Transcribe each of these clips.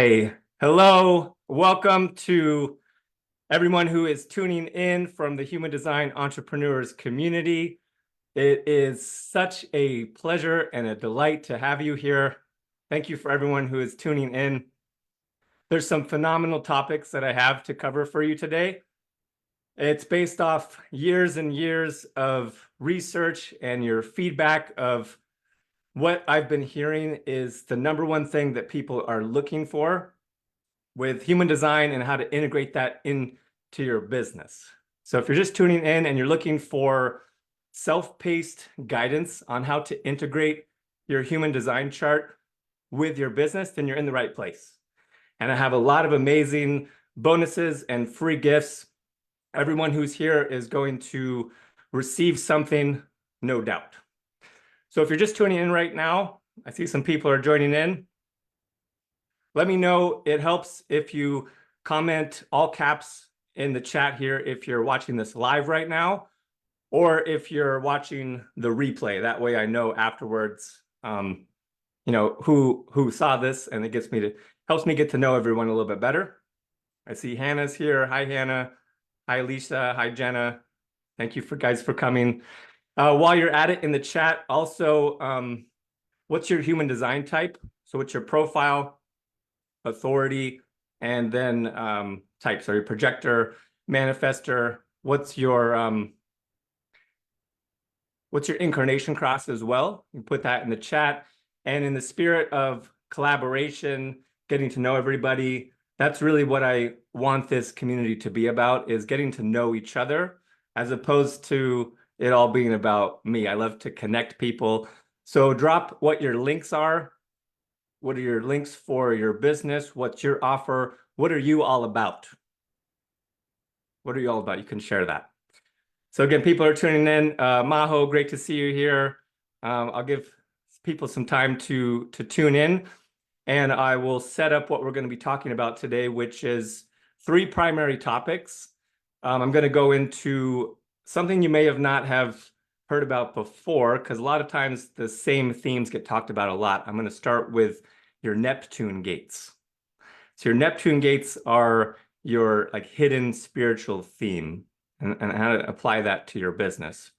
Hey, hello. Welcome to everyone who is tuning in from the Human Design Entrepreneurs community. It is such a pleasure and a delight to have you here. Thank you for everyone who is tuning in. There's some phenomenal topics that I have to cover for you today. It's based off years and years of research and your feedback of what I've been hearing is the number one thing that people are looking for with human design and how to integrate that into your business. So if you're just tuning in and you're looking for self-paced guidance on how to integrate your human design chart with your business, then you're in the right place. And I have a lot of amazing bonuses and free gifts. Everyone who's here is going to receive something, no doubt. So if you're just tuning in right now, I see some people are joining in. Let me know. It helps if you comment all caps in the chat here if you're watching this live right now, or if you're watching the replay. That way I know afterwards, who saw this, and it helps me get to know everyone a little bit better. I see Hannah's here. Hi, Hannah. Hi, Lisa. Hi, Jenna. Thank you guys for coming. While you're at it in the chat, also, what's your human design type? So what's your profile, authority, and then type? So your projector, manifestor, what's your incarnation cross as well? You put that in the chat. And in the spirit of collaboration, getting to know everybody, that's really what I want this community to be about, is getting to know each other as opposed to it all being about me. I love to connect people. So drop what your links are. What are your links for your business? What's your offer? What are you all about? What are you all about? You can share that. So again, people are tuning in. Maho, great to see you here. I'll give people some time to tune in, and I will set up what we're going to be talking about today, which is 3 primary topics. I'm going to go into something you may have not have heard about before, because a lot of times the same themes get talked about a lot. I'm going to start with your Neptune gates. So your Neptune gates are your hidden spiritual theme, and how to apply that to your business.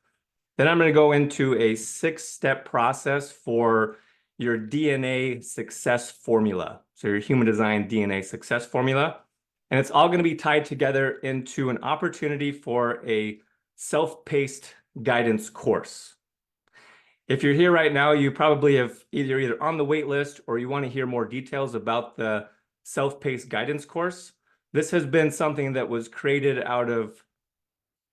Then I'm going to go into a 6-step process for your DNA success formula. So your human design DNA success formula. And it's all going to be tied together into an opportunity for a self-paced guidance course. If you're here right now, you probably have either on the wait list or you want to hear more details about the self-paced guidance course. This has been something that was created out of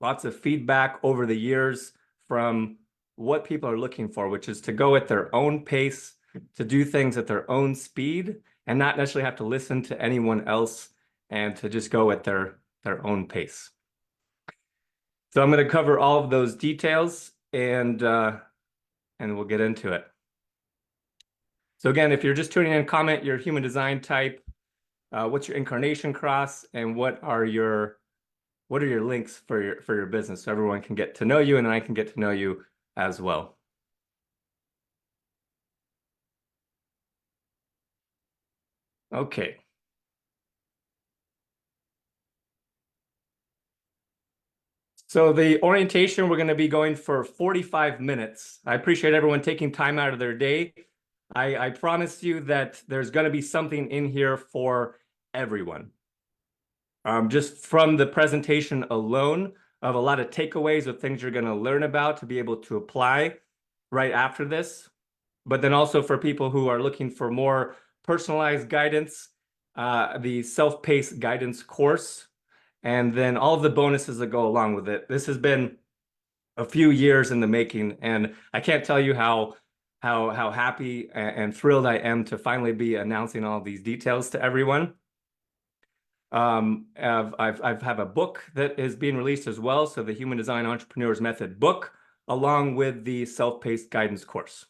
lots of feedback over the years from what people are looking for, which is to go at their own pace, to do things at their own speed, and not necessarily have to listen to anyone else, and to just go at their own pace. So I'm going to cover all of those details, and we'll get into it. So again, if you're just tuning in, comment your human design type, what's your incarnation cross, and what are your links for your business, so everyone can get to know you, and I can get to know you as well. Okay. So the orientation, we're going to be going for 45 minutes. I appreciate everyone taking time out of their day. I promise you that there's going to be something in here for everyone. Just from the presentation alone, of a lot of takeaways of things you're going to learn about to be able to apply right after this. But then also for people who are looking for more personalized guidance, the self-paced guidance course, and then all of the bonuses that go along with it. This has been a few years in the making, and I can't tell you how happy and thrilled I am to finally be announcing all these details to everyone. I've have a book that is being released as well, so the Human Design Entrepreneurs Method book, along with the self-paced guidance course.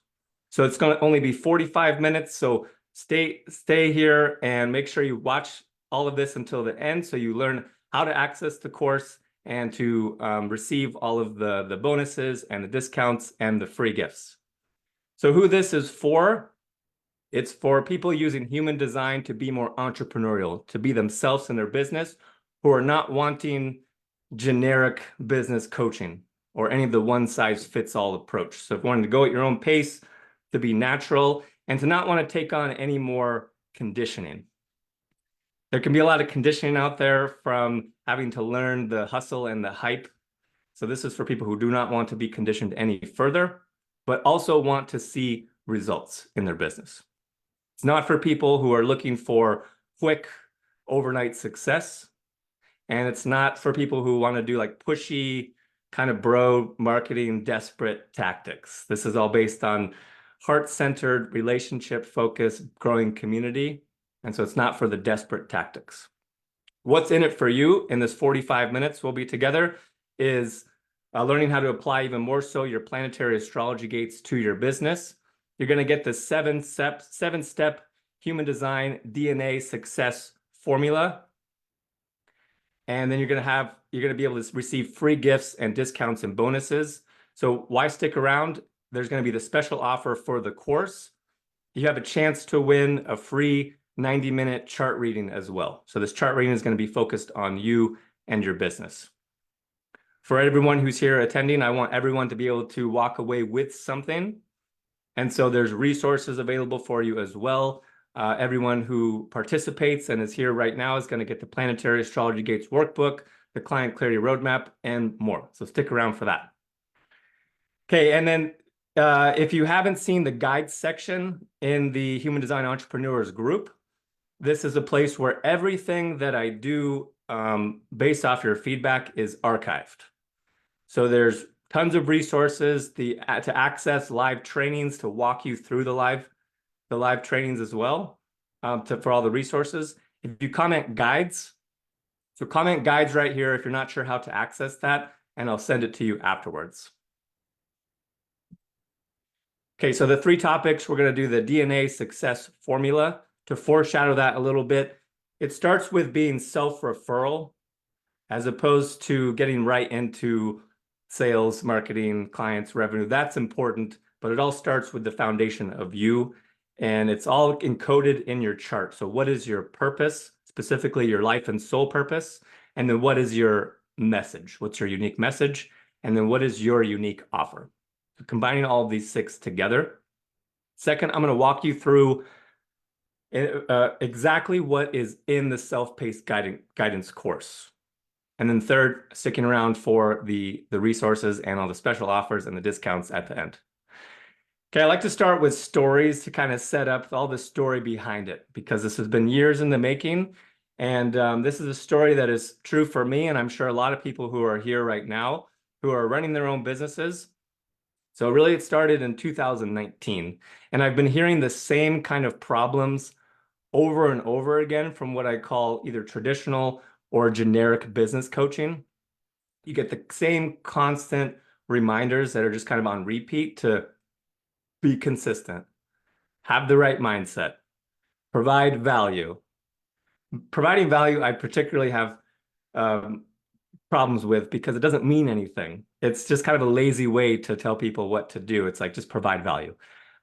So it's going to only be 45 minutes, so stay here and make sure you watch all of this until the end, so you learn how to access the course and to receive all of the bonuses and the discounts and the free gifts. So who this is for, It's for people using human design to be more entrepreneurial, to be themselves in their business, who are not wanting generic business coaching or any of the one-size-fits-all approach. So if you wanted to go at your own pace, to be natural, and to not want to take on any more conditioning. There can be a lot of conditioning out there from having to learn the hustle and the hype. So this is for people who do not want to be conditioned any further, but also want to see results in their business. It's not for people who are looking for quick overnight success. And it's not for people who want to do like pushy kind of bro marketing, desperate tactics. This is all based on heart-centered, relationship-focused, growing community. And so it's not for the desperate tactics. What's in it for you in this 45 minutes we'll be together is learning how to apply even more so your planetary astrology gates to your business. You're going to get the seven-step human design DNA success formula. And then you're going to be able to receive free gifts and discounts and bonuses. So why stick around? There's going to be the special offer for the course. You have a chance to win a free 90-minute chart reading as well. So this chart reading is going to be focused on you and your business. For everyone who's here attending, I want everyone to be able to walk away with something. And so there's resources available for you as well. Everyone who participates and is here right now is going to get the Planetary Astrology Gates workbook, the Client Clarity Roadmap, and more. So stick around for that. Okay, and then if you haven't seen the guide section in the Human Design Entrepreneurs group, this is a place where everything that I do based off your feedback is archived. So there's tons of resources to access live trainings, to walk you through the live trainings as well, for all the resources. If you comment guides, so comment guides right here if you're not sure how to access that, and I'll send it to you afterwards. Okay, so the 3 topics, we're going to do the DNA success formula. To foreshadow that a little bit, it starts with being self-referral as opposed to getting right into sales, marketing, clients, revenue. That's important, but it all starts with the foundation of you, and it's all encoded in your chart. So what is your purpose, specifically your life and soul purpose? And then what is your message? What's your unique message? And then what is your unique offer? So combining all of these 6 together. Second, I'm going to walk you through exactly what is in the self-paced guidance course. And then third, sticking around for the resources and all the special offers and the discounts at the end. Okay, I like to start with stories to kind of set up all the story behind it, because this has been years in the making. And this is a story that is true for me, and I'm sure a lot of people who are here right now who are running their own businesses. So really it started in 2019, and I've been hearing the same kind of problems over and over again from what I call either traditional or generic business coaching. You get the same constant reminders that are just kind of on repeat to be consistent, have the right mindset, provide value. Providing value, I particularly have problems with, because it doesn't mean anything. It's just kind of a lazy way to tell people what to do. It's like, just provide value.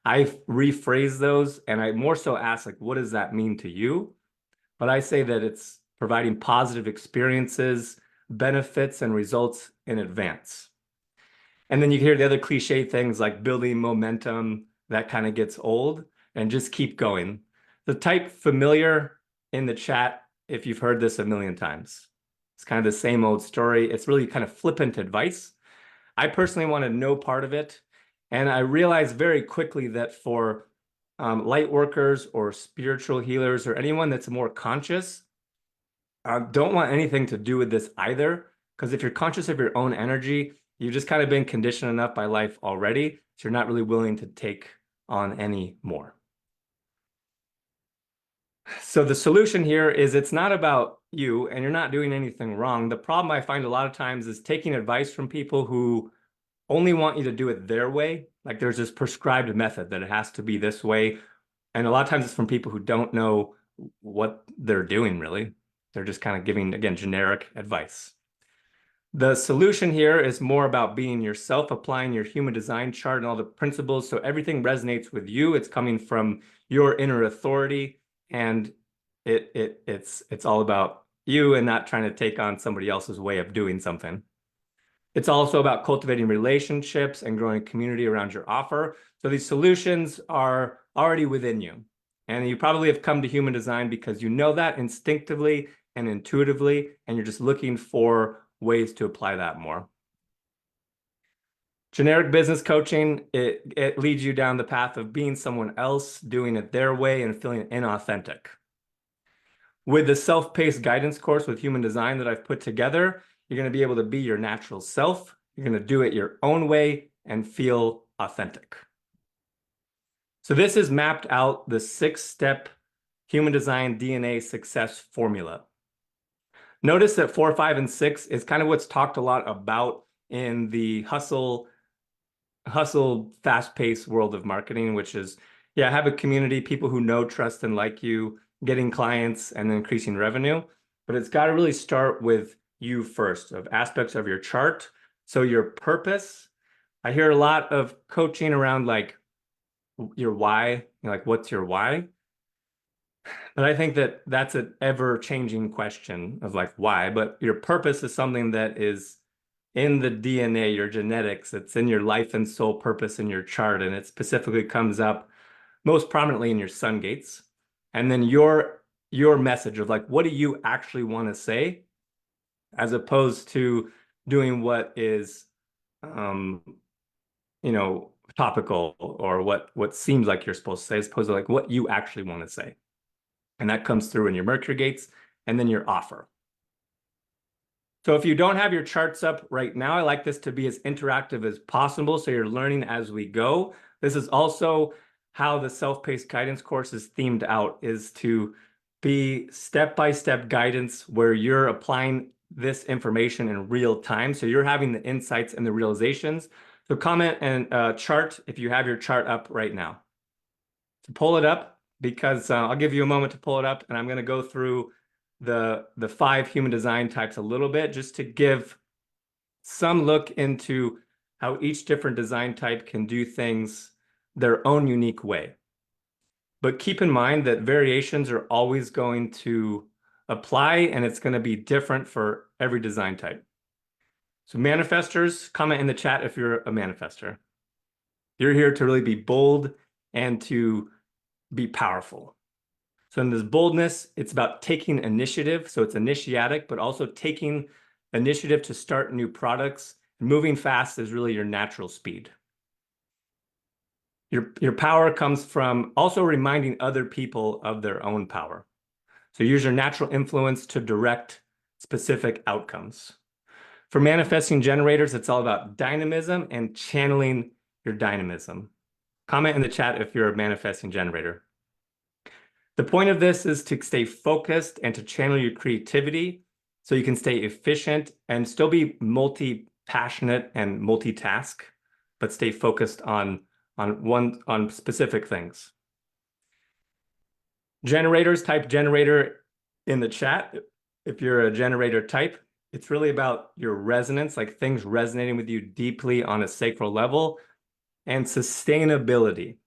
I rephrase those, and I more so ask, like, what does that mean to you? But I say that it's providing positive experiences, benefits, and results in advance. And then you hear the other cliche things like building momentum, that kind of gets old, and just keep going. The type familiar in the chat if you've heard this a million times. It's kind of the same old story. It's really kind of flippant advice. I personally wanted no part of it. And I realized very quickly that for light workers or spiritual healers or anyone that's more conscious, don't want anything to do with this either. Because if you're conscious of your own energy, you've just kind of been conditioned enough by life already, so you're not really willing to take on any more. So the solution here is, it's not about you, and you're not doing anything wrong. The problem I find a lot of times is taking advice from people who only want you to do it their way. Like, there's this prescribed method that it has to be this way. And a lot of times it's from people who don't know what they're doing, really. They're just kind of giving, again, generic advice. The solution here is more about being yourself, applying your human design chart and all the principles, so everything resonates with you. It's coming from your inner authority, and it's all about you and not trying to take on somebody else's way of doing something. It's also about cultivating relationships and growing a community around your offer. So these solutions are already within you. And you probably have come to human design because you know that instinctively and intuitively, and you're just looking for ways to apply that more. Generic business coaching, it leads you down the path of being someone else, doing it their way, and feeling inauthentic. With the self-paced guidance course with human design that I've put together, you're going to be able to be your natural self. You're going to do it your own way and feel authentic. So this is mapped out the 6-step human design DNA success formula. Notice that 4, 5, and 6 is kind of what's talked a lot about in the hustle, fast-paced world of marketing, which is, yeah, have a community, people who know, trust, and like you, getting clients, and then increasing revenue. But it's got to really start with you first, of aspects of your chart. So your purpose, I hear a lot of coaching around like your why, like what's your why? But I think that that's an ever-changing question of like why, but your purpose is something that is in the DNA, your genetics, it's in your life and soul purpose in your chart, and it specifically comes up most prominently in your sun gates. And then your message of like, what do you actually want to say, as opposed to doing what is, topical or what seems like you're supposed to say, as opposed to like what you actually want to say. And that comes through in your Mercury gates and then your offer. So if you don't have your charts up right now, I like this to be as interactive as possible, so you're learning as we go. This is also how the self-paced guidance course is themed out, is to be step-by-step guidance where you're applying this information in real time. So you're having the insights and the realizations. So comment and chart if you have your chart up right now. To pull it up, because I'll give you a moment to pull it up, and I'm going to go through the 5 human design types a little bit, just to give some look into how each different design type can do things their own unique way. But keep in mind that variations are always going to apply, and it's going to be different for every design type. So manifestors, comment in the chat if you're a manifester. You're here to really be bold and to be powerful. So in this boldness, it's about taking initiative. So it's initiatic, but also taking initiative to start new products. Moving fast is really your natural speed. Your power comes from also reminding other people of their own power. So use your natural influence to direct specific outcomes. For manifesting generators, it's all about dynamism and channeling your dynamism. Comment in the chat if you're a manifesting generator. The point of this is to stay focused and to channel your creativity so you can stay efficient and still be multi-passionate and multitask, but stay focused on specific things. Generators, type generator in the chat. If you're a generator type, it's really about your resonance, like things resonating with you deeply on a sacral level, and sustainability.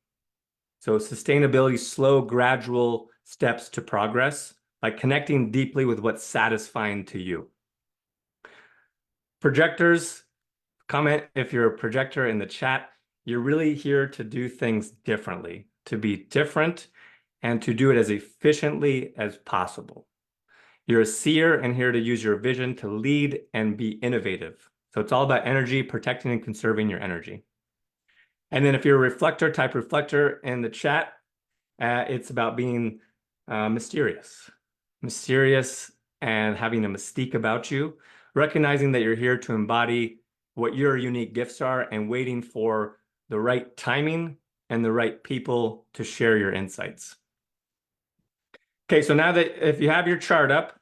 So sustainability, slow, gradual steps to progress by connecting deeply with what's satisfying to you. Projectors, comment if you're a projector in the chat. You're really here to do things differently, to be different, and to do it as efficiently as possible. You're a seer and here to use your vision to lead and be innovative. So it's all about energy, protecting and conserving your energy. And then if you're a reflector, type reflector in the chat. It's about being mysterious and having a mystique about you, recognizing that you're here to embody what your unique gifts are and waiting for the right timing and the right people to share your insights. Okay, so now that if you have your chart up,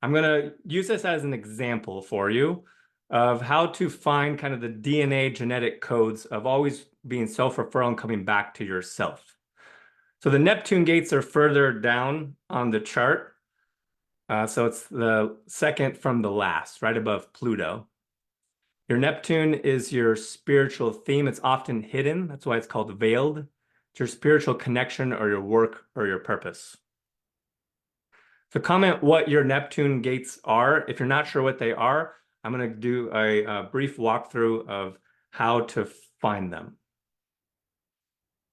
I'm going to use this as an example for you of how to find kind of the DNA genetic codes of always being self-referral and coming back to yourself. So the Neptune gates are further down on the chart. So it's the second from the last, right above Pluto. Your Neptune is your spiritual theme. It's often hidden. That's why it's called veiled. It's your spiritual connection or your work or your purpose. So comment what your Neptune gates are. If you're not sure what they are, I'm going to do a brief walkthrough of how to find them.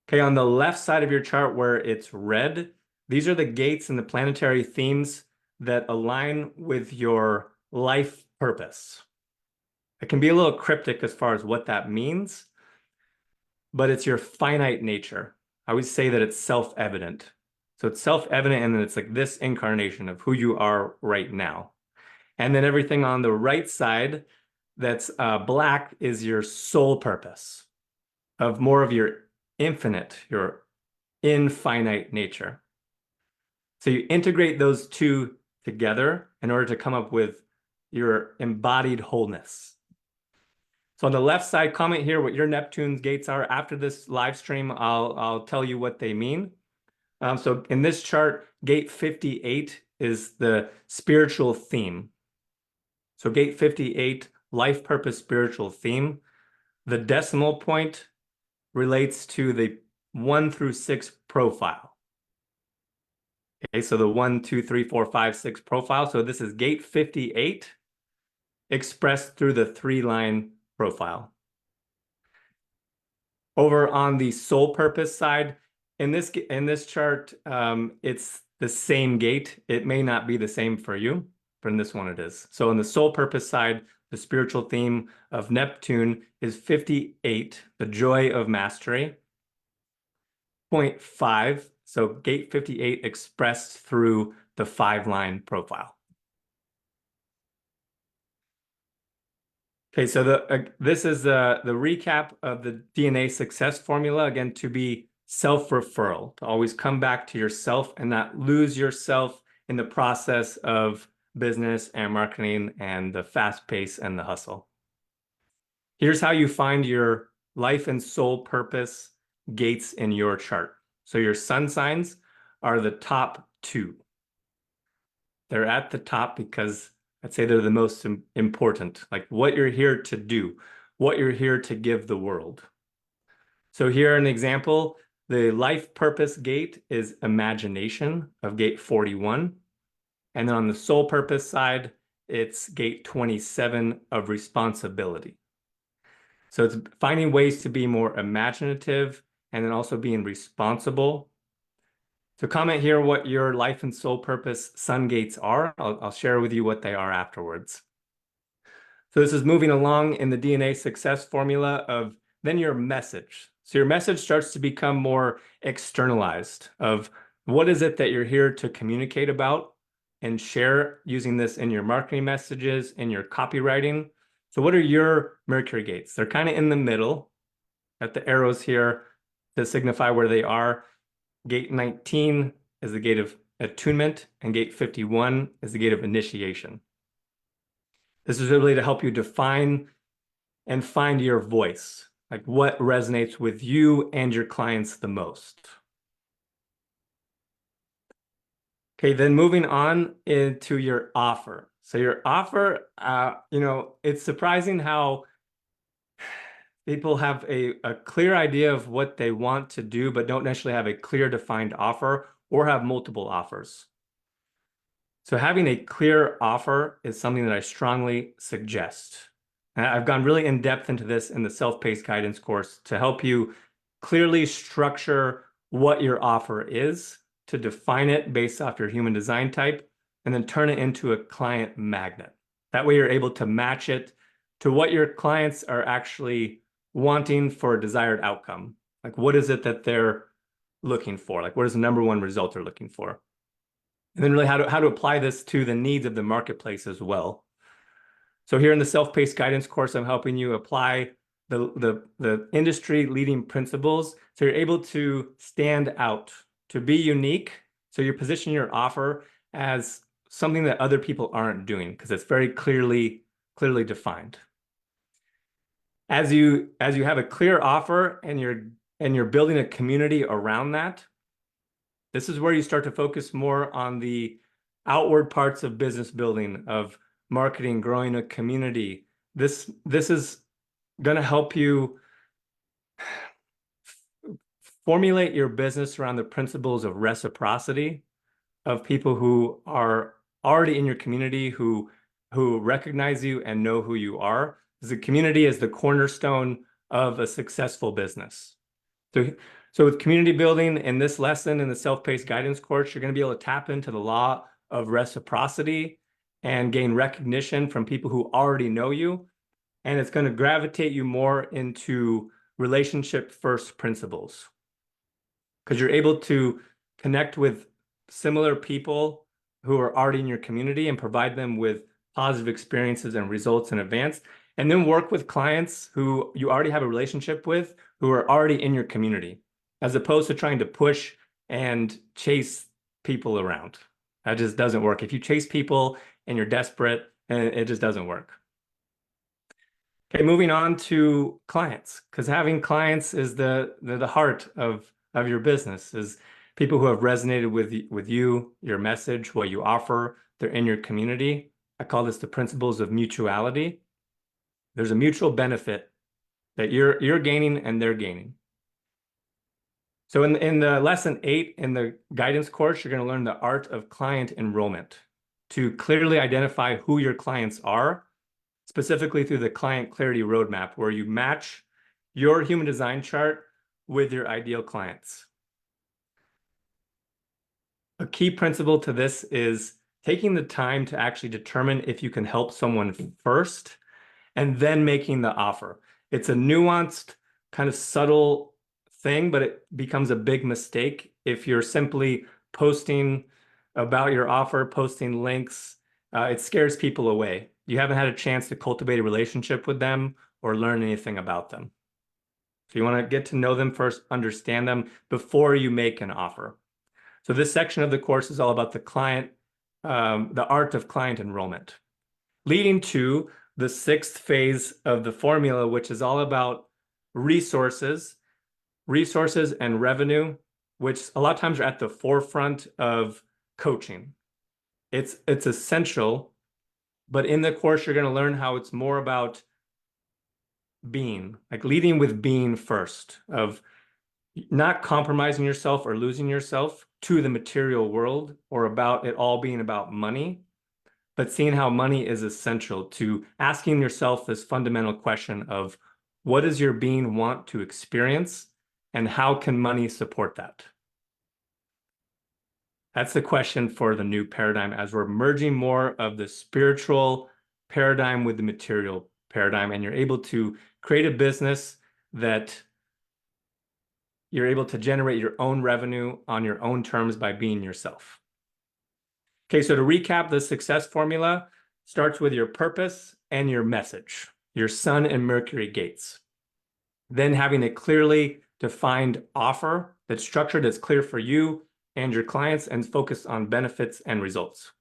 Okay, on the left side of your chart where it's red, these are the gates and the planetary themes that align with your life purpose. It can be a little cryptic as far as what that means, but it's your finite nature. I always say that it's self-evident. So it's self-evident, and then it's like this incarnation of who you are right now. And then everything on the right side that's black is your soul purpose of more of your infinite, your infinite nature. So you integrate those two together in order to come up with your embodied wholeness. So on the left side, comment here what your Neptune's gates are. After this live stream, I'll tell you what they mean. So in this chart, gate 58 is the spiritual theme. So gate 58, life purpose spiritual theme. The decimal point relates to the 1 through 6 profile. Okay, so the 1, 2, 3, 4, 5, 6 profile. So this is gate 58 expressed through the 3-line profile. Over on the soul purpose side, in this chart, it's the same gate. It may not be the same for you, but in this one it is. So on the soul purpose side, the spiritual theme of Neptune is 58, the joy of mastery. 0.5, so gate 58 expressed through the 5-line profile. Okay, so this is the recap of the DNA success formula, again, to be self-referral, to always come back to yourself and not lose yourself in the process of business and marketing and the fast pace and the hustle. Here's how you find your life and soul purpose gates in your chart. So your sun signs are the top 2. They're at the top because I'd say they're the most important, like what you're here to do, what you're here to give the world. So here an example, the life purpose gate is imagination of gate 41. And then on the soul purpose side, it's gate 27 of responsibility. So it's finding ways to be more imaginative and then also being responsible. So comment here what your life and soul purpose sun gates are. I'll share with you what they are afterwards. So this is moving along in the DNA success formula of then your message. So your message starts to become more externalized of what is it that you're here to communicate about and share using this in your marketing messages, in your copywriting. So what are your Mercury gates? They're kind of in the middle at the arrows here to signify where they are. Gate 19 is the gate of attunement, and gate 51 is the gate of initiation. This is really to help you define and find your voice, like what resonates with you and your clients the most. Okay, then moving on into your offer. So your offer, it's surprising how people have a clear idea of what they want to do, but don't necessarily have a clear defined offer or have multiple offers. So having a clear offer is something that I strongly suggest. And I've gone really in depth into this in the self-paced guidance course to help you clearly structure what your offer is, to define it based off your human design type, and then turn it into a client magnet. That way you're able to match it to what your clients are actually wanting for a desired outcome. Like what is it that they're looking for? Like what is the number one result they're looking for? And then really how to apply this to the needs of the marketplace as well. So here in the self-paced guidance course, I'm helping you apply the industry leading principles so you're able to stand out, to be unique. So you're positioning your offer as something that other people aren't doing because it's very clearly defined. As you have a clear offer and you're building a community around that, this is where you start to focus more on the outward parts of business building, of marketing, growing a community. This is going to help you formulate your business around the principles of reciprocity, of people who are already in your community, who recognize you and know who you are. The community is the cornerstone of a successful business. So with community building in this lesson in the self-paced guidance course, you're going to be able to tap into the law of reciprocity and gain recognition from people who already know you. And it's going to gravitate you more into relationship first principles, because you're able to connect with similar people who are already in your community and provide them with positive experiences and results in advance, and then work with clients who you already have a relationship with, who are already in your community, as opposed to trying to push and chase people around. That just doesn't work. If you chase people and you're desperate, it just doesn't work. Okay, moving on to clients, because having clients is the heart of your business, is people who have resonated with you, your message, what you offer. They're in your community. I call this the principles of mutuality. There's a mutual benefit that you're gaining and they're gaining. So in the lesson 8 in the guidance course, you're going to learn the art of client enrollment to clearly identify who your clients are, specifically through the client clarity roadmap, where you match your human design chart with your ideal clients. A key principle to this is taking the time to actually determine if you can help someone first and then making the offer. It's a nuanced, kind of subtle thing, but it becomes a big mistake if you're simply posting about your offer, posting links. It scares people away. You haven't had a chance to cultivate a relationship with them or learn anything about them. So you want to get to know them first, understand them before you make an offer. So this section of the course is all about the art of client enrollment, leading to the 6th phase of the formula, which is all about resources and revenue, which a lot of times are at the forefront of coaching. It's essential, but in the course, you're going to learn how it's more about being, like leading with being first, of not compromising yourself or losing yourself to the material world or about it all being about money, but seeing how money is essential to asking yourself this fundamental question of what does your being want to experience and how can money support that? That's the question for the new paradigm, as we're merging more of the spiritual paradigm with the material paradigm, and you're able to create a business that you're able to generate your own revenue on your own terms by being yourself. Okay, so to recap, the success formula starts with your purpose and your message, your Sun and Mercury gates. Then having a clearly defined offer that's structured, that's clear for you and your clients and focused on benefits and results.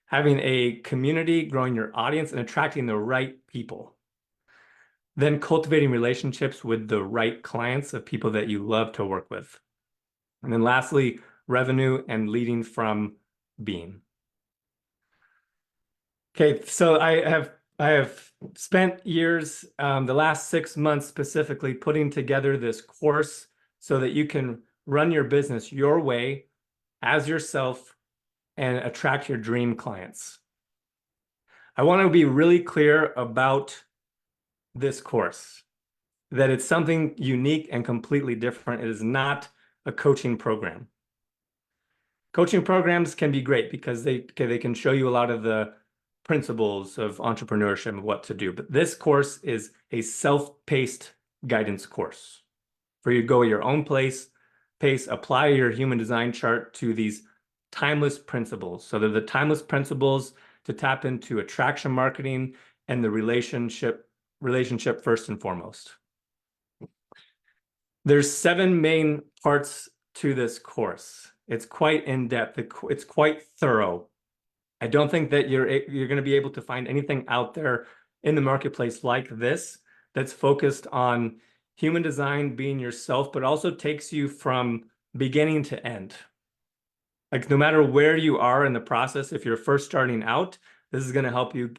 Having a community, growing your audience and attracting the right people. Then cultivating relationships with the right clients of people that you love to work with. And then lastly, revenue and leading from being. Okay, so I have spent years, the last 6 months specifically, putting together this course so that you can run your business your way as yourself and attract your dream clients. I want to be really clear about this course, that it's something unique and completely different. It is not a coaching program. Coaching programs can be great because they can show you a lot of the principles of entrepreneurship and what to do. But this course is a self-paced guidance course for you to go at your own pace, apply your human design chart to these timeless principles. So they're the timeless principles to tap into attraction marketing and the relationship first and foremost. There's 7 main parts to this course. It's quite in-depth. It's quite thorough. I don't think that you're going to be able to find anything out there in the marketplace like this that's focused on human design, being yourself, but also takes you from beginning to end. Like no matter where you are in the process, if you're first starting out, this is going to help you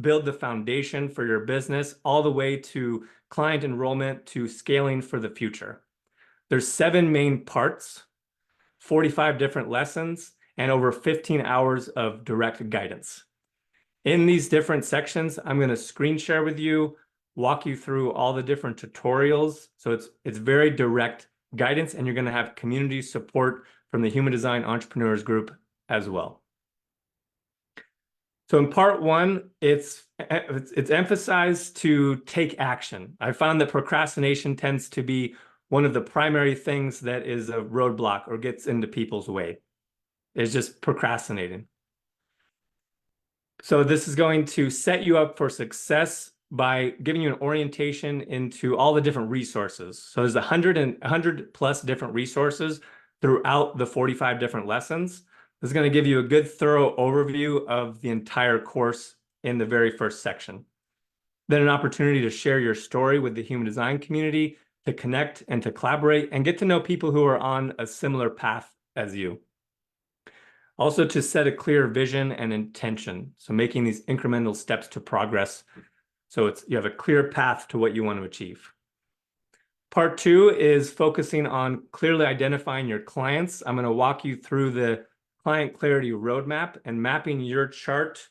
build the foundation for your business all the way to client enrollment to scaling for the future. There's 7 main parts, 45 different lessons, and over 15 hours of direct guidance. In these different sections, I'm going to screen share with you, walk you through all the different tutorials. So it's very direct guidance, and you're going to have community support from the Human Design Entrepreneurs Group as well. So in part 1, it's emphasized to take action. I found that procrastination tends to be one of the primary things that is a roadblock or gets into people's way. It's just procrastinating. So this is going to set you up for success by giving you an orientation into all the different resources. So there's 100 plus different resources throughout the 45 different lessons. This is going to give you a good thorough overview of the entire course in the very first section. Then an opportunity to share your story with the human design community, to connect and to collaborate and get to know people who are on a similar path as you. Also to set a clear vision and intention. So making these incremental steps to progress. So you have a clear path to what you want to achieve. Part 2 is focusing on clearly identifying your clients. I'm going to walk you through the client clarity roadmap and mapping your chart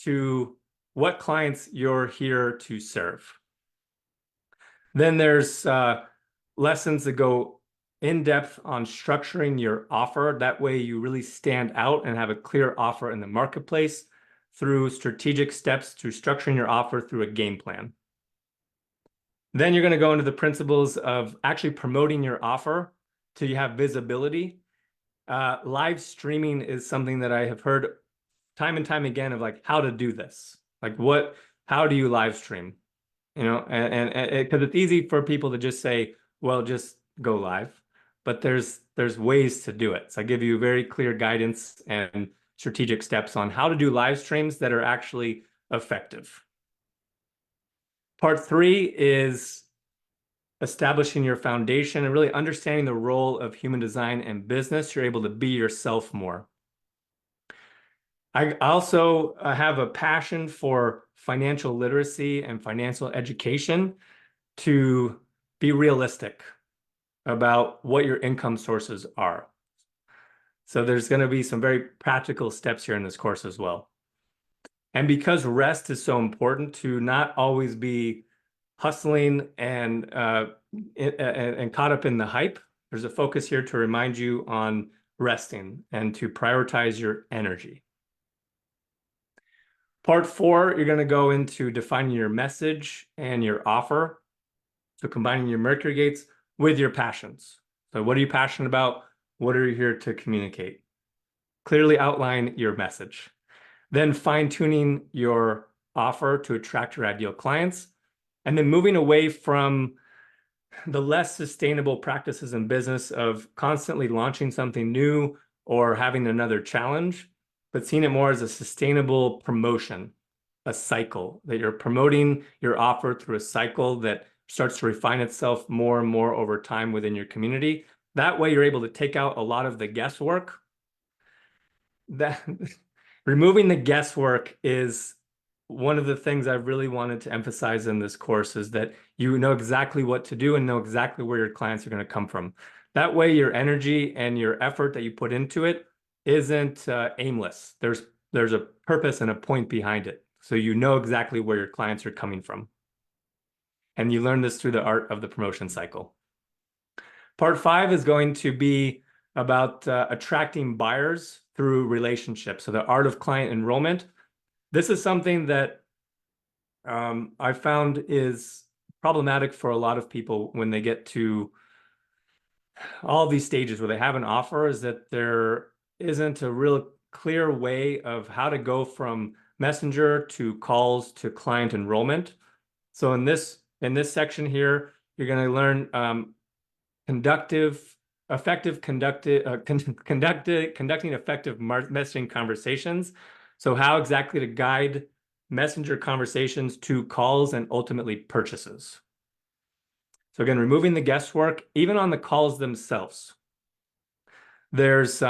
to what clients you're here to serve. Then there's lessons that go in depth on structuring your offer. That way you really stand out and have a clear offer in the marketplace through strategic steps to structuring your offer through a game plan. Then you're going to go into the principles of actually promoting your offer till you have visibility. Live streaming is something that I have heard time and time again of like how to do this. Like how do you live stream? You know, and because it's easy for people to just say, well, just go live. But there's ways to do it. So I give you very clear guidance and strategic steps on how to do live streams that are actually effective. Part 3 is establishing your foundation and really understanding the role of human design and business. You're able to be yourself more. I also have a passion for financial literacy and financial education to be realistic about what your income sources are. So there's going to be some very practical steps here in this course as well. And because rest is so important, to not always be hustling and caught up in the hype, there's a focus here to remind you on resting and to prioritize your energy. Part 4, you're going to go into defining your message and your offer. So combining your Mercury gates with your passions. So what are you passionate about? What are you here to communicate? Clearly outline your message. Then fine-tuning your offer to attract your ideal clients. And then moving away from the less sustainable practices in business of constantly launching something new or having another challenge, but seeing it more as a sustainable promotion, a cycle, that you're promoting your offer through a cycle that starts to refine itself more and more over time within your community. That way you're able to take out a lot of the guesswork. Removing the guesswork is one of the things I really wanted to emphasize in this course, is that you know exactly what to do and know exactly where your clients are going to come from. That way your energy and your effort that you put into it isn't aimless. There's a purpose and a point behind it. So you know exactly where your clients are coming from. And you learn this through the art of the promotion cycle. Part 5 is going to be about attracting buyers through relationships. So the art of client enrollment. This is something that I found is problematic for a lot of people when they get to all these stages where they have an offer, is that there isn't a real clear way of how to go from messenger to calls to client enrollment. So in this section here, you're going to learn conducting effective messaging conversations. So how exactly to guide messenger conversations to calls and ultimately purchases. So again, removing the guesswork, even on the calls themselves. There's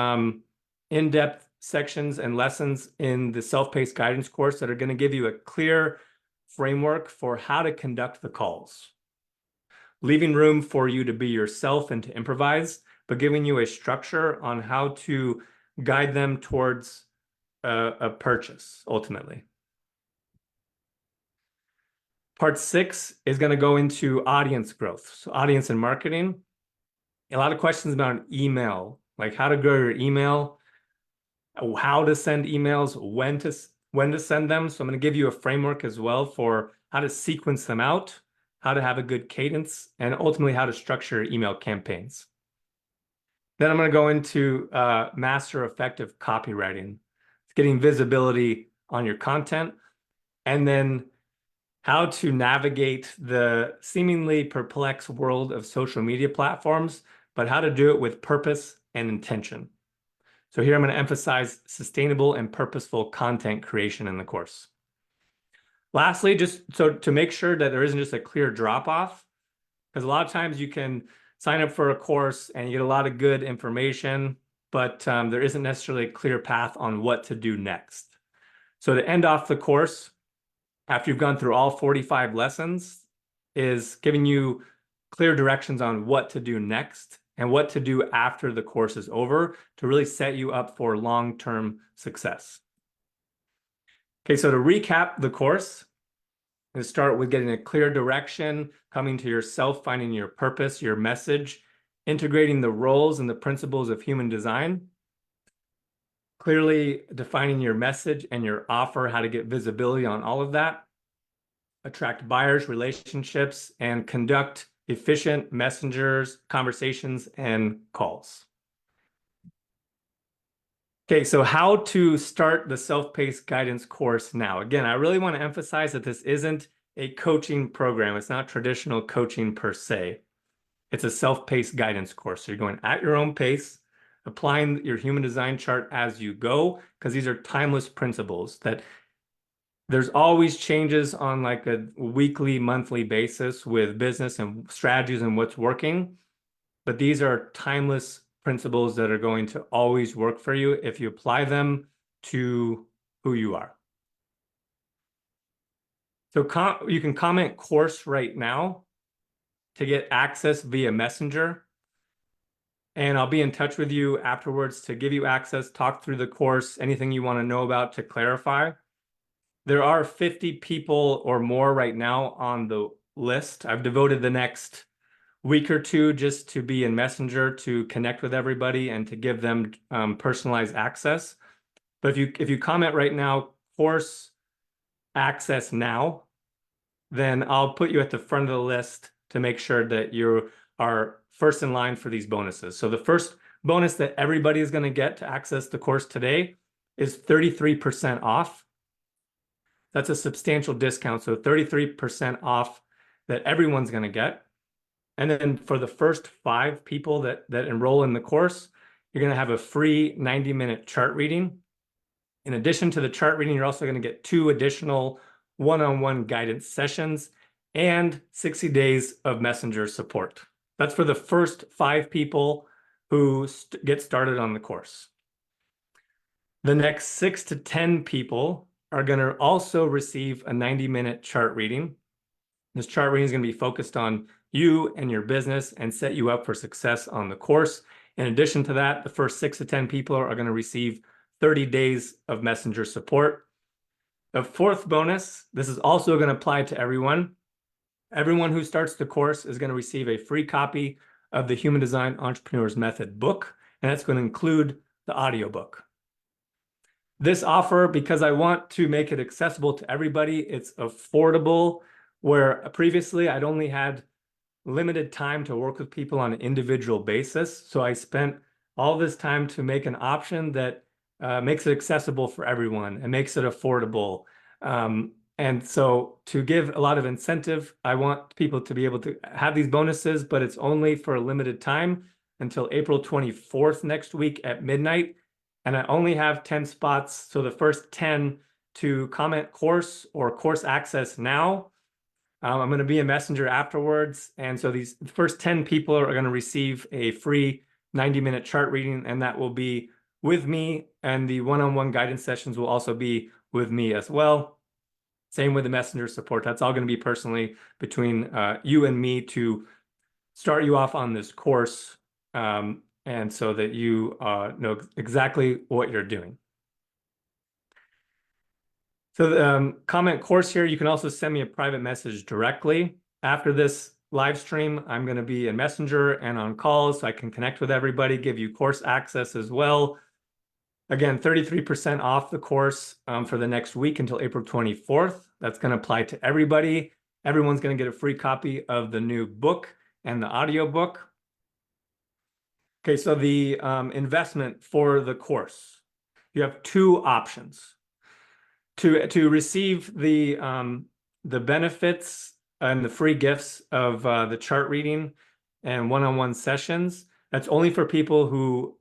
in-depth sections and lessons in the self-paced guidance course that are going to give you a clear framework for how to conduct the calls. leaving room for you to be yourself and to improvise, but giving you a structure on how to guide them towards a purchase ultimately. Part 6 is going to go into audience growth. So audience and marketing. A lot of questions about email, like how to grow your email, how to send emails, when to send them. So I'm going to give you a framework as well for how to sequence them out, how to have a good cadence, and ultimately how to structure email campaigns. Then I'm going to go into master effective copywriting, getting visibility on your content, and then how to navigate the seemingly perplexed world of social media platforms, but how to do it with purpose and intention. So here I'm going to emphasize sustainable and purposeful content creation in the course. Lastly, just so to make sure that there isn't just a clear drop-off, because a lot of times you can sign up for a course and you get a lot of good information, but there isn't necessarily a clear path on what to do next. So to end off the course, after you've gone through all 45 lessons, is giving you clear directions on what to do next and what to do after the course is over to really set you up for long-term success. Okay, so to recap the course, and start with getting a clear direction, coming to yourself, finding your purpose, your message, integrating the roles and the principles of human design, clearly defining your message and your offer, how to get visibility on all of that, attract buyers, relationships, and conduct efficient messengers, conversations, and calls. Okay, so how to start the self-paced guidance course now. Again, I really want to emphasize that this isn't a coaching program. It's not traditional coaching per se. It's a self-paced guidance course. So you're going at your own pace, applying your human design chart as you go, because these are timeless principles that there's always changes on like a weekly, monthly basis with business and strategies and what's working. But these are timeless principles that are going to always work for you if you apply them to who you are. So you can comment course right now to get access via Messenger. And I'll be in touch with you afterwards to give you access, talk through the course, anything you want to know about to clarify. There are 50 people or more right now on the list. I've devoted the next week or two just to be in Messenger to connect with everybody and to give them personalized access. But if you comment right now, course access now, then I'll put you at the front of the list to make sure that you are first in line for these bonuses. So the first bonus that everybody is going to get to access the course today is 33% off. That's a substantial discount. So 33% off that everyone's going to get. And then for the first 5 people that enroll in the course, you're going to have a free 90-minute chart reading. In addition to the chart reading, you're also going to get 2 additional one-on-one guidance sessions and 60 days of messenger support. That's for the first 5 people who get started on the course. The next 6 to 10 people are going to also receive a 90-minute chart reading. This chart reading is going to be focused on you and your business and set you up for success on the course. In addition to that, the first 6 to 10 people are going to receive 30 days of messenger support. The fourth bonus, this is also going to apply to everyone. Everyone who starts the course is going to receive a free copy of the Human Design Entrepreneur's Method book, and that's going to include the audiobook. This offer, because I want to make it accessible to everybody, it's affordable, where previously I'd only had limited time to work with people on an individual basis. So I spent all this time to make an option that makes it accessible for everyone and makes it affordable. And so to give a lot of incentive, I want people to be able to have these bonuses, but it's only for a limited time until April 24th next week at midnight. And I only have 10 spots. So the first 10 to comment course or course access now, I'm going to be a messenger afterwards. And so these first 10 people are going to receive a free 90-minute chart reading, and that will be with me. And the one-on-one guidance sessions will also be with me as well. Same with the messenger support. That's all going to be personally between you and me to start you off on this course, and so that you know exactly what you're doing. So the comment course here, you can also send me a private message directly. After this live stream, I'm going to be in Messenger and on calls, so I can connect with everybody, give you course access as well. Again, 33% off the course for the next week until April 24th. That's going to apply to everybody. Everyone's going to get a free copy of the new book and the audio book. Okay, so the investment for the course, you have two options. To receive the benefits and the free gifts of the chart reading and one-on-one sessions, that's only for people who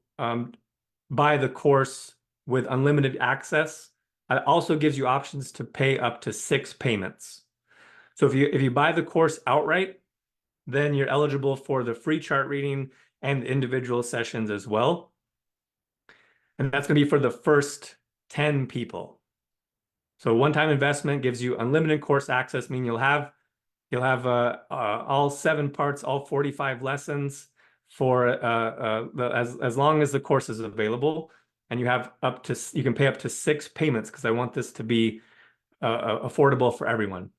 buy the course with unlimited access. It also gives you options to pay up to 6 payments. So if you buy the course outright, then you're eligible for the free chart reading and individual sessions as well. And that's going to be for the first 10 people. So one-time investment gives you unlimited course access, meaning you'll have all 7 parts, all 45 lessons for as long as the course is available, and you can pay up to 6 payments because I want this to be affordable for everyone.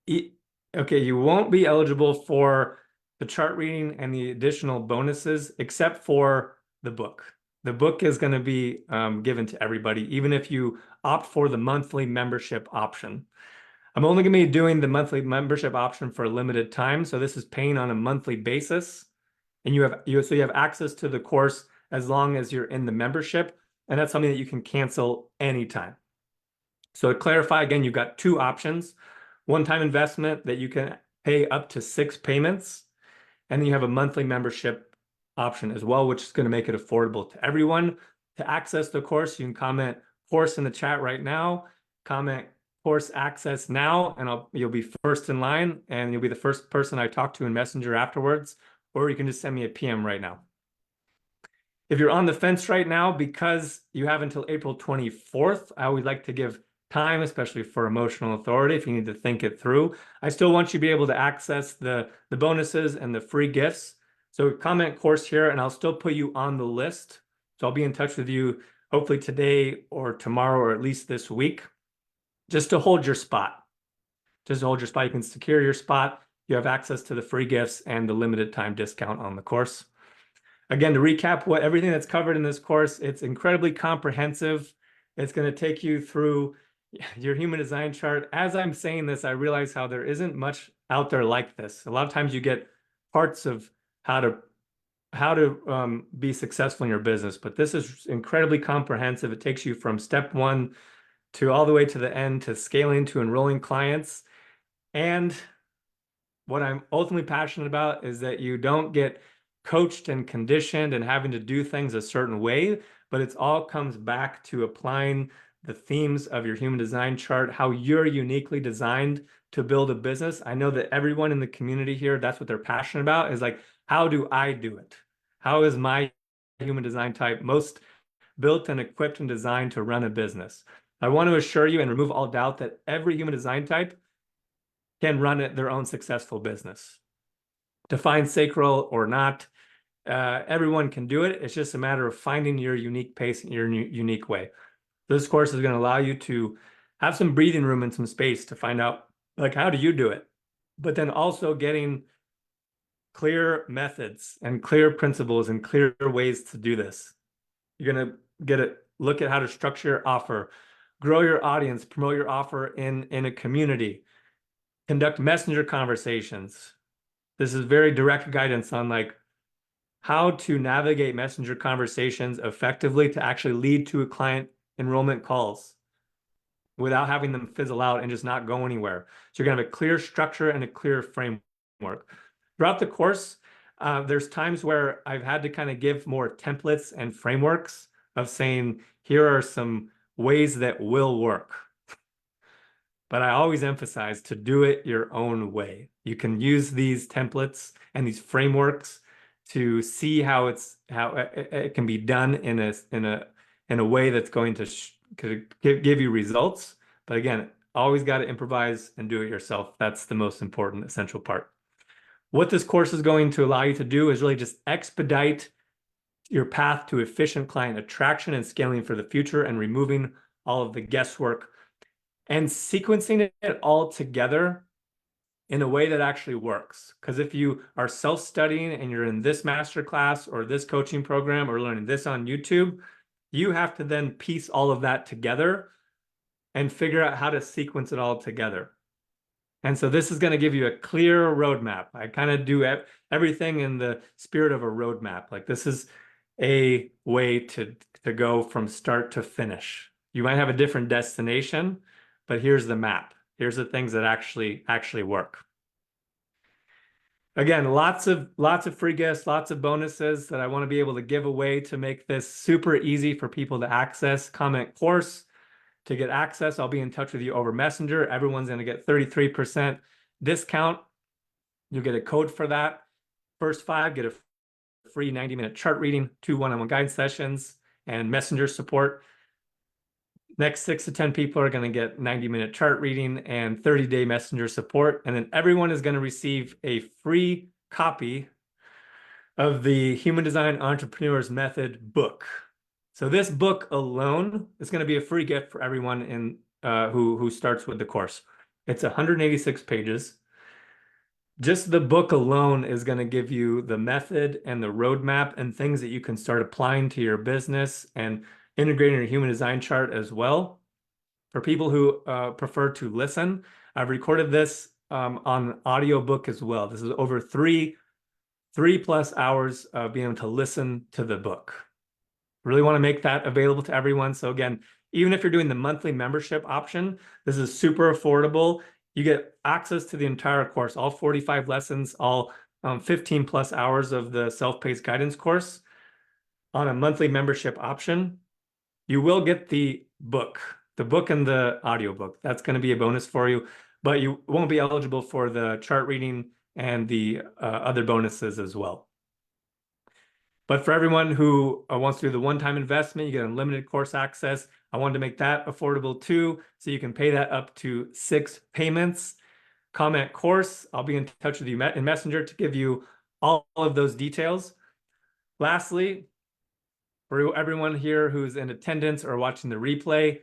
Okay, you won't be eligible for the chart reading and the additional bonuses except for the book. The book is going to be given to everybody, even if you opt for the monthly membership option. I'm only going to be doing the monthly membership option for a limited time, so this is paying on a monthly basis, and you have access to the course as long as you're in the membership, and that's something that you can cancel anytime. So to clarify again, you've got 2 options: one-time investment that you can pay up to 6 payments, and then you have a monthly membership option as well, which is going to make it affordable to everyone. To access the course, you can comment course in the chat right now, comment course access now, and you'll be first in line, and you'll be the first person I talk to in Messenger afterwards, or you can just send me a PM right now. If you're on the fence right now, because you have until April 24th, I would like to give time, especially for emotional authority, if you need to think it through. I still want you to be able to access the bonuses and the free gifts. So comment course here, and I'll still put you on the list. So I'll be in touch with you hopefully today or tomorrow, or at least this week, just to hold your spot. Just to hold your spot. You can secure your spot. You have access to the free gifts and the limited time discount on the course. Again, to recap everything that's covered in this course, it's incredibly comprehensive. It's going to take you through your human design chart. As I'm saying this, I realize how there isn't much out there like this. A lot of times you get parts of how to be successful in your business, but this is incredibly comprehensive. It takes you from step 1 to all the way to the end, to scaling, to enrolling clients. And what I'm ultimately passionate about is that you don't get coached and conditioned and having to do things a certain way, but it all comes back to applying the themes of your human design chart, how you're uniquely designed to build a business. I know that everyone in the community here, that's what they're passionate about, is like, how do I do it? How is my human design type most built and equipped and designed to run a business? I want to assure you and remove all doubt that every human design type can run their own successful business. Define sacral or not, everyone can do it. It's just a matter of finding your unique pace and your unique way. This course is going to allow you to have some breathing room and some space to find out, like, how do you do it? But then also getting clear methods and clear principles and clear ways to do this. You're going to look at how to structure your offer, grow your audience, promote your offer in a community, conduct messenger conversations. This is very direct guidance on like how to navigate messenger conversations effectively to actually lead to a client enrollment calls without having them fizzle out and just not go anywhere. So you're going to have a clear structure and a clear framework. Throughout the course, there's times where I've had to kind of give more templates and frameworks of saying, here are some ways that will work. But I always emphasize to do it your own way. You can use these templates and these frameworks to see how it can be done in a way that's going to give you results. But again, always got to improvise and do it yourself. That's the most important, essential part. What this course is going to allow you to do is really just expedite your path to efficient client attraction and scaling for the future, and removing all of the guesswork and sequencing it all together in a way that actually works. Because if you are self-studying and you're in this masterclass or this coaching program or learning this on YouTube, you have to then piece all of that together and figure out how to sequence it all together. And so this is going to give you a clear roadmap. I kind of do everything in the spirit of a roadmap. Like, this is a way to go from start to finish. You might have a different destination, but here's the map. Here's the things that actually work. Again, lots of free gifts, lots of bonuses that I want to be able to give away to make this super easy for people to access. Comment course to get access. I'll be in touch with you over Messenger. Everyone's going to get 33% discount. You'll get a code for that. First 5 get a free 90-minute chart reading, 2 one-on-one guide sessions, and Messenger support. Next 6 to 10 people are going to get 90-minute chart reading and 30-day Messenger support. And then everyone is going to receive a free copy of the Human Design Entrepreneur's Method book. So this book alone is going to be a free gift for everyone in who starts with the course. It's 186 pages. Just the book alone is going to give you the method and the roadmap and things that you can start applying to your business and integrating your human design chart as well. For people who prefer to listen, I've recorded this on audiobook as well. This is over 3+ hours of being able to listen to the book. Really want to make that available to everyone. So again, even if you're doing the monthly membership option, this is super affordable. You get access to the entire course, all 45 lessons, all 15+ hours of the self-paced guidance course on a monthly membership option. You will get the book and the audiobook. That's going to be a bonus for you, but you won't be eligible for the chart reading and the other bonuses as well. But for everyone who wants to do the one-time investment, you get unlimited course access. I wanted to make that affordable too, so you can pay that up to 6 payments. Comment course. I'll be in touch with you in Messenger to give you all of those details. Lastly, for everyone here who's in attendance or watching the replay,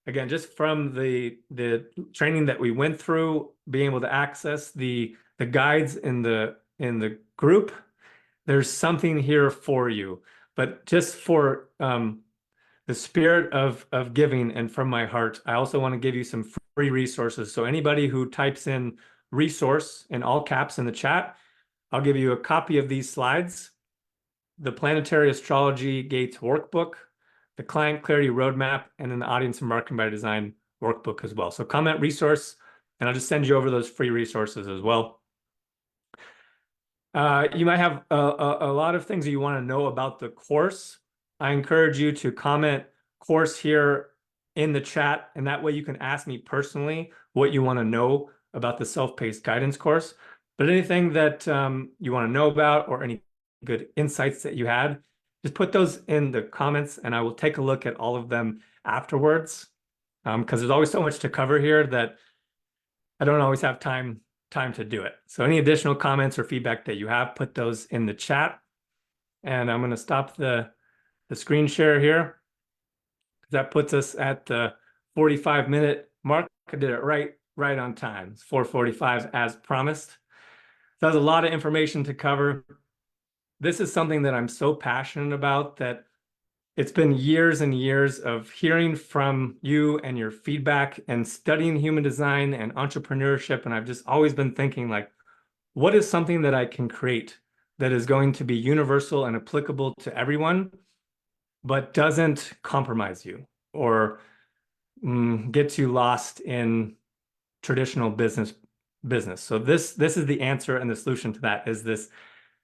again, just from the training that we went through, being able to access the guides in the group, there's something here for you. But just for the spirit of giving and from my heart, I also want to give you some free resources. So anybody who types in resource in all caps in the chat, I'll give you a copy of these slides, the Planetary Astrology Gates workbook, the Client Clarity Roadmap, and then the Audience and Marketing by Design workbook as well. So comment resource, and I'll just send you over those free resources as well. You might have a lot of things that you want to know about the course. I encourage you to comment course here in the chat, and that way you can ask me personally what you want to know about the self-paced guidance course. But anything that you want to know about, or any good insights that you had, just put those in the comments and I will take a look at all of them afterwards, because there's always so much to cover here that I don't always have time to do it. So any additional comments or feedback that you have, put those in the chat. And I'm going to stop the screen share here. That puts us at the 45-minute mark. I did it right on time. It's 4:45 as promised. So that's a lot of information to cover. This is something that I'm so passionate about, that it's been years and years of hearing from you and your feedback and studying human design and entrepreneurship. And I've just always been thinking, like, what is something that I can create that is going to be universal and applicable to everyone, but doesn't compromise you or gets you lost in traditional business. So this is the answer, and the solution to that is this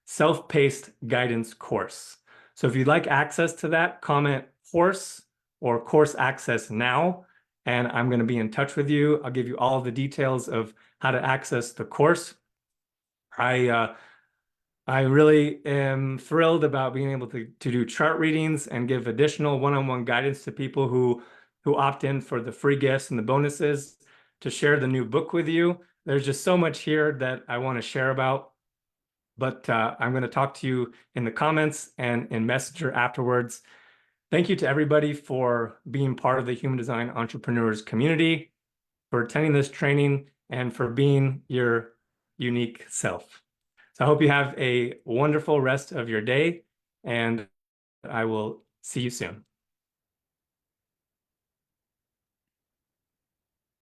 self-paced guidance course. So if you'd like access to that, comment course or course access now, and I'm going to be in touch with you. I'll give you all the details of how to access the course. I really am thrilled about being able to do chart readings and give additional one-on-one guidance to people who opt in for the free gifts and the bonuses, to share the new book with you. There's just so much here that I want to share about. but I'm going to talk to you in the comments and in Messenger afterwards. Thank you to everybody for being part of the Human Design Entrepreneurs community, for attending this training, and for being your unique self. So I hope you have a wonderful rest of your day, and I will see you soon.